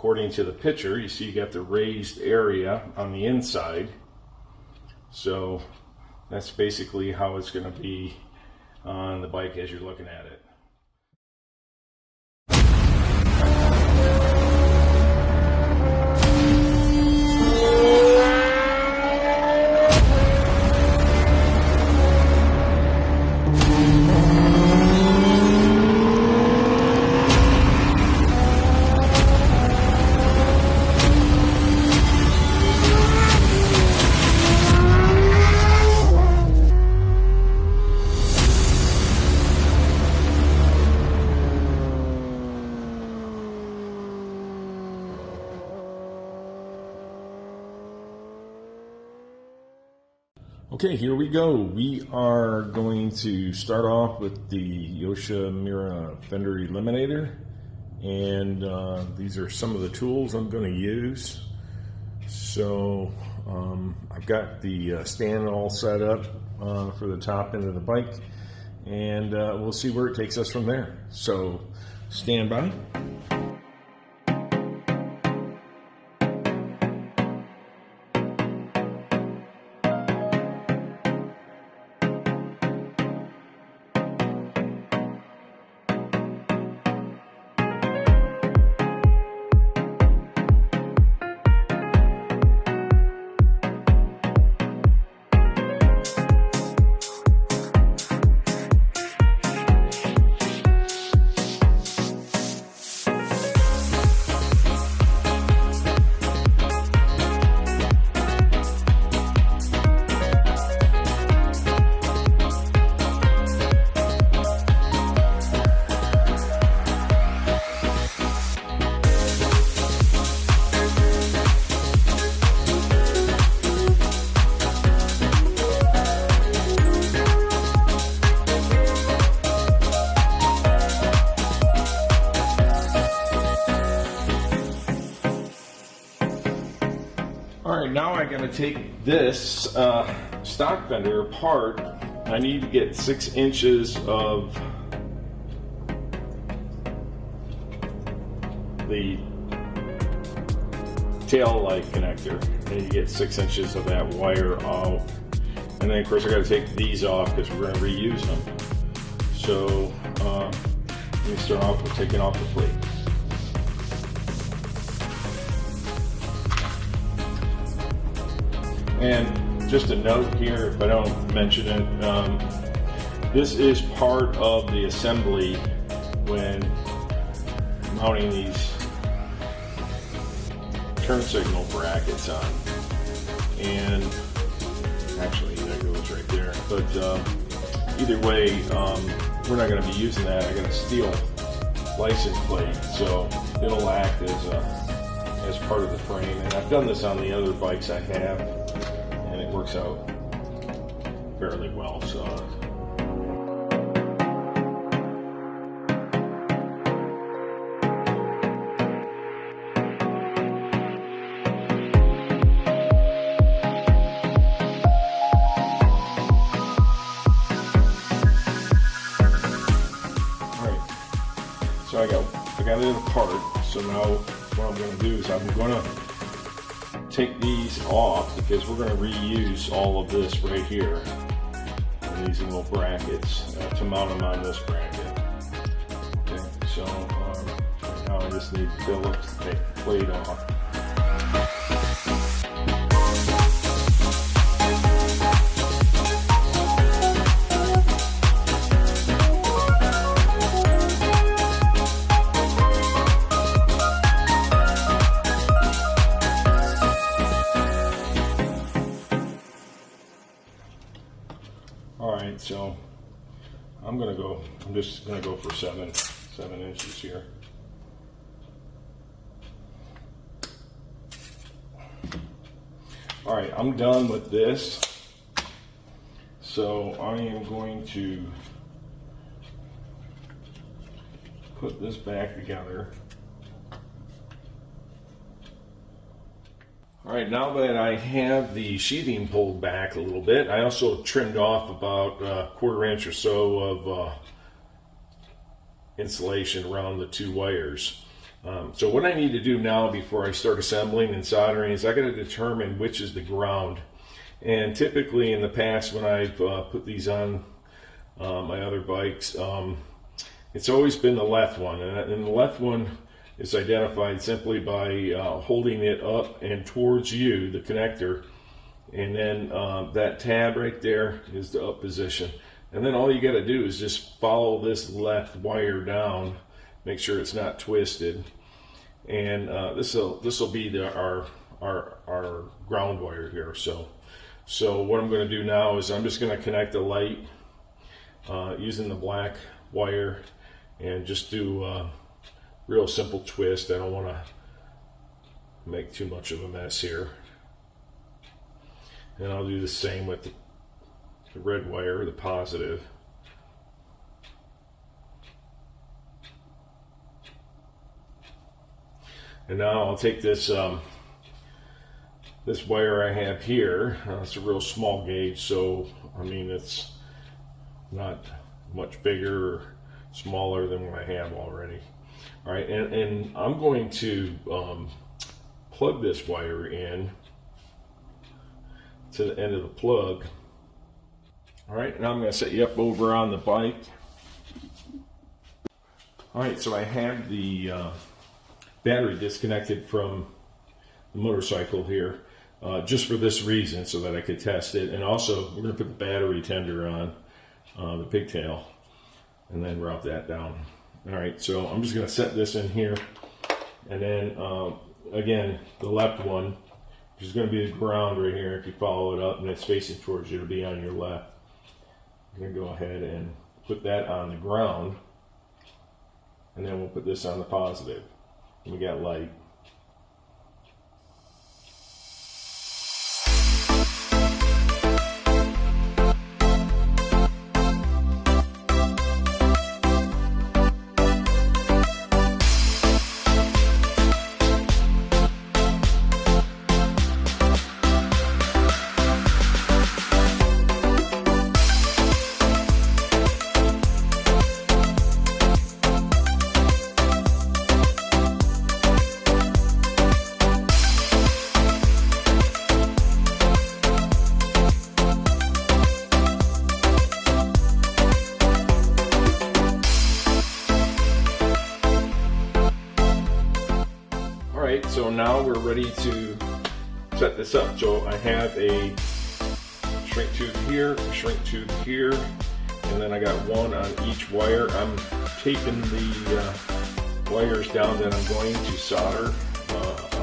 according to the picture, you see you got the raised area on the inside. So that's basically how it's going to be on the bike as you're looking at it. Okay, here we go. We are going to start off with the Yoshimura Fender Eliminator, and these are some of the tools I'm going to use. So I've got the stand all set up for the top end of the bike, and we'll see where it takes us from there. So stand by. Alright, now I gotta take this stock fender apart. I need to get 6 inches of the tail light connector. I need to get 6 inches of that wire out. And then of course I gotta take these off because we're gonna reuse them. So let me start off with taking off the plate. And just a note here, if I don't mention it, this is part of the assembly when mounting these turn signal brackets on. And actually that goes right there. But either way, we're not going to be using that. I got a steel license plate, so it'll act as part of the frame. And I've done this on the other bikes I have, and it works out fairly well. So I got it apart. So now what I'm going to do is I'm going to take these off because we're going to reuse all of this right here and these little brackets to mount them on this bracket. Okay, so right now I just need Phillips to take the plate off. Alright, so I'm just gonna go for 7 inches here. Alright, I'm done with this. So I am going to put this back together. Alright, now that I have the sheathing pulled back a little bit, I also trimmed off about a 1/4 inch or so of insulation around the 2 wires. So what I need to do now before I start assembling and soldering is I got to determine which is the ground. And typically in the past when I've put these on my other bikes, it's always been the left one. And the left one is identified simply by holding it up and towards you, the connector. And then that tab right there is the up position. And then all you got to do is just follow this left wire down, make sure it's not twisted. And this will be our ground wire here. So what I'm going to do now is I'm just going to connect the light using the black wire and just do a real simple twist. I don't want to make too much of a mess here. And I'll do the same with the red wire, the positive. And now I'll take this this wire I have here. It's a real small gauge, so I mean it's not much bigger or smaller than what I have already. All right, and I'm going to plug this wire in to the end of the plug. All right, now I'm going to set you up over on the bike. All right, so I have the battery disconnected from the motorcycle here just for this reason, so that I could test it. And also we're going to put the battery tender on the pigtail and then route that down. All right, so I'm just going to set this in here, and then again the left one, which is going to be the ground right here. If you follow it up and it's facing towards you, it'll be on your left. I'm going to go ahead and put that on the ground, and then we'll put this on the positive. We got light. So now we're ready to set this up. So I have a shrink tube here, a shrink tube here, and then I got one on each wire. I'm taping the wires down that I'm going to solder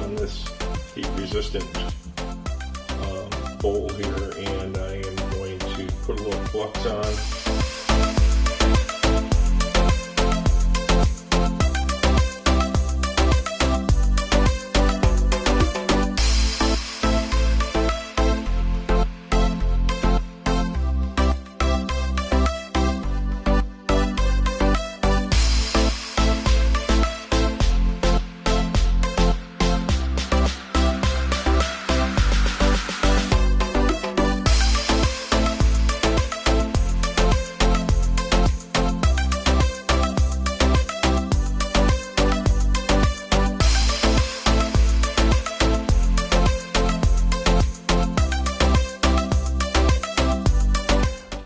on this heat resistant bowl here, and I am going to put a little flux on.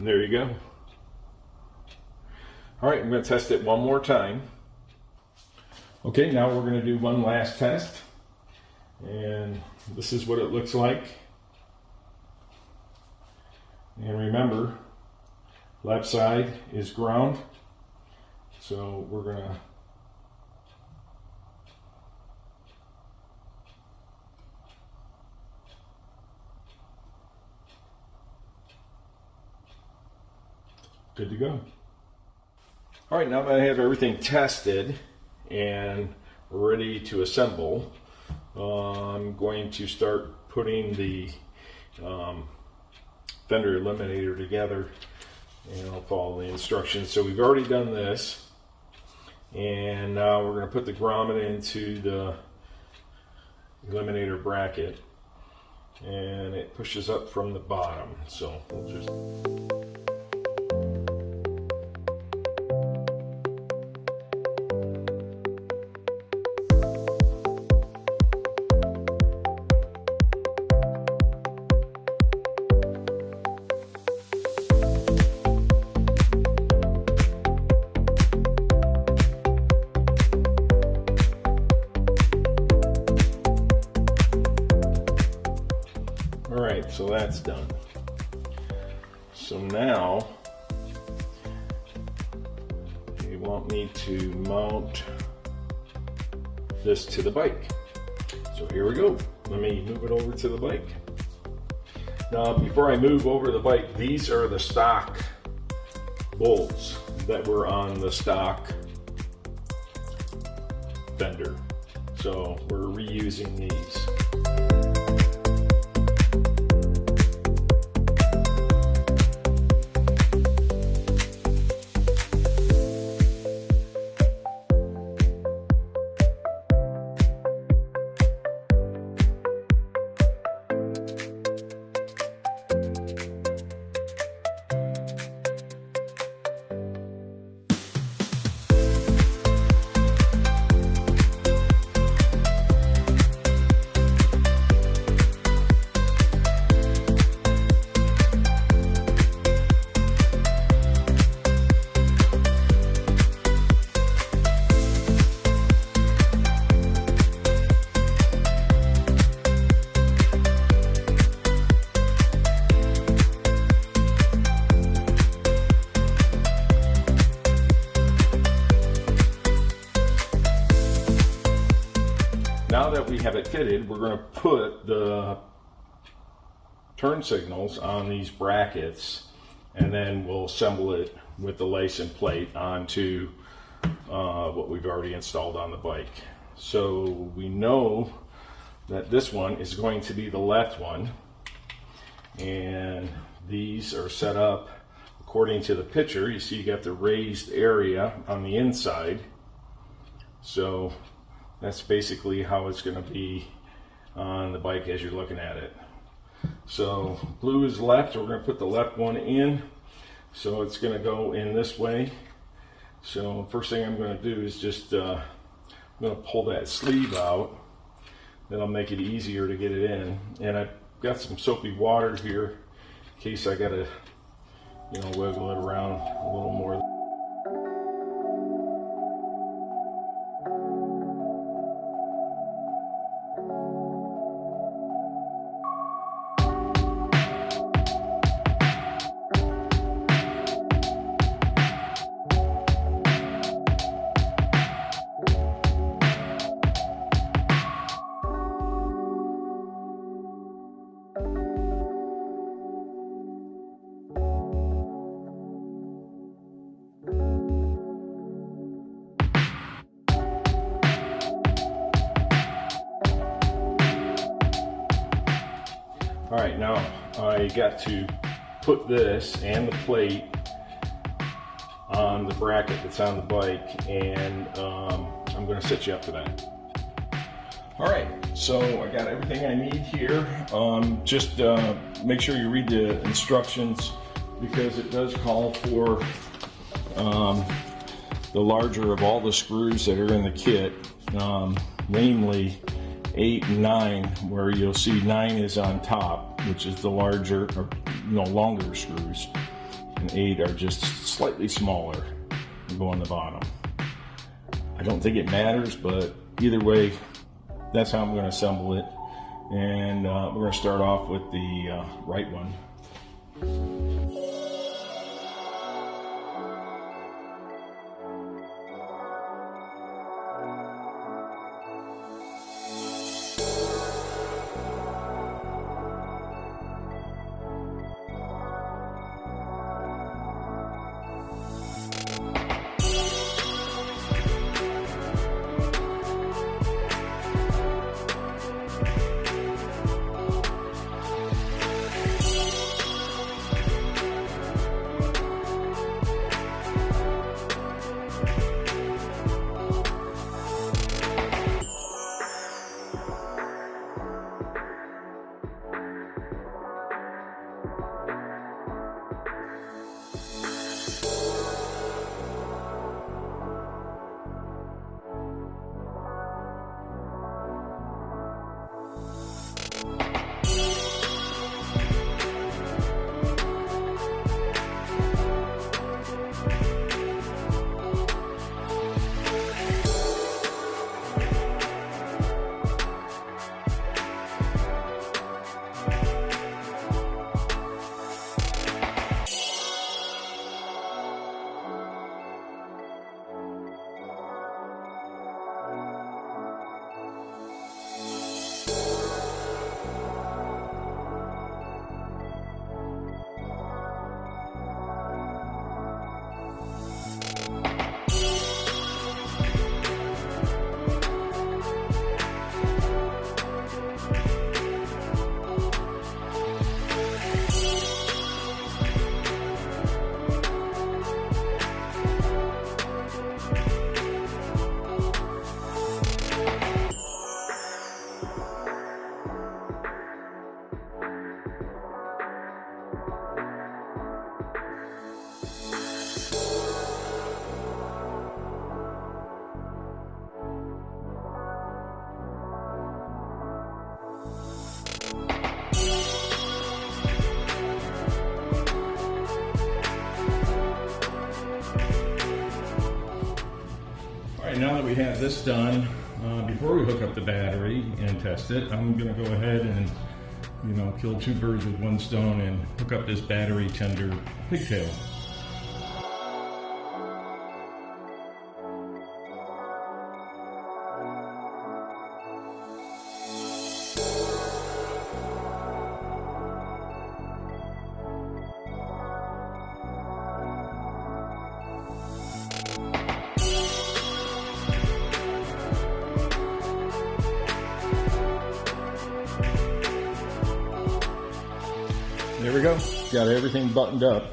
There you go. All right, I'm going to test it one more time. Okay, now we're going to do one last test. And this is what it looks like. And remember, left side is ground. So we're going to good to go. All right, now that I have everything tested and ready to assemble, I'm going to start putting the Fender Eliminator together, and I'll follow the instructions. So we've already done this, and now we're going to put the grommet into the Eliminator bracket, and it pushes up from the bottom. So we'll just Alright, so that's done. So now you want me to mount this to the bike. So here we go. Let me move it over to the bike. Now before I move over the bike, these are the stock bolts that were on the stock Fender. So we're reusing these. Now that we have it fitted, we're going to put the turn signals on these brackets, and then we'll assemble it with the license plate onto what we've already installed on the bike. So we know that this one is going to be the left one, and these are set up according to the picture. You see you got the raised area on the inside, so that's basically how it's going to be on the bike as you're looking at it. So blue is left, we're going to put the left one in. So it's going to go in this way. So first thing I'm going to do is just I'm going to pull that sleeve out. That'll make it easier to get it in. And I've got some soapy water here in case I got to, wiggle it around a little more. All right, now I got to put this and the plate on the bracket that's on the bike, and I'm going to set you up for that. All right, so I got everything I need here. Just make sure you read the instructions, because it does call for the larger of all the screws that are in the kit, namely 8 and 9, where you'll see 9 is on top, which is the larger or longer screws, and 8 are just slightly smaller and go on the bottom. I don't think it matters, but either way, that's how I'm going to assemble it. And we're going to start off with the right one. now that we have this done, before we hook up the battery and test it, I'm going to go ahead and, kill two birds with one stone and hook up this battery tender pigtail. There we go. Got everything buttoned up.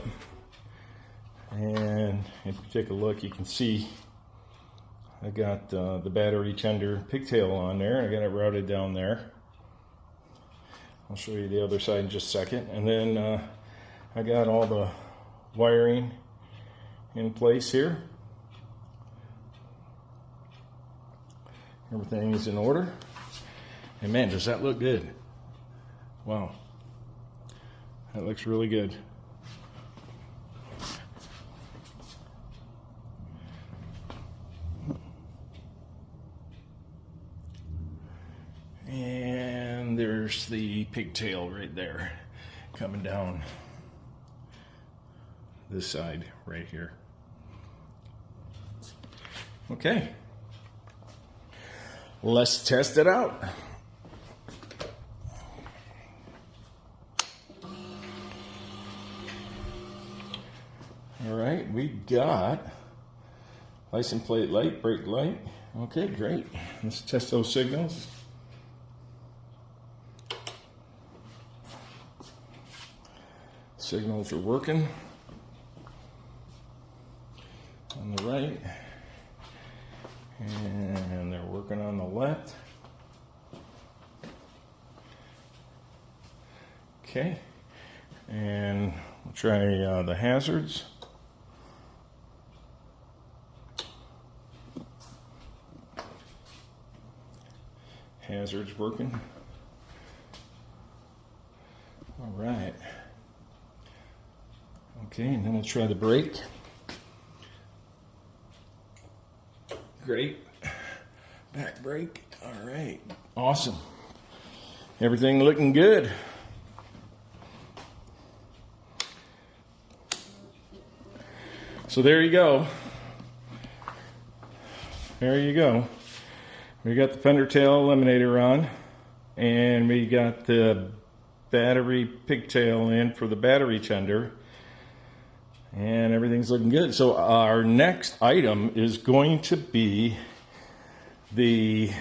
And if you take a look, you can see I got the battery tender pigtail on there. I got it routed down there. I'll show you the other side in just a second. And then I got all the wiring in place here. Everything is in order. And man, does that look good. Wow. That looks really good. And there's the pigtail right there, coming down this side right here. Okay. Let's test it out. All right, we got license plate light, brake light. Okay, great. Let's test those signals. Signals are working on the right, and they're working on the left. Okay, and we'll try the hazards. Hazards working. All right. Okay, and then we'll try the brake. Great. Back brake. All right. Awesome. Everything looking good. So there you go. There you go. We got the Fender tail eliminator on, and we got the battery pigtail in for the battery tender, and everything's looking good. So our next item is going to be the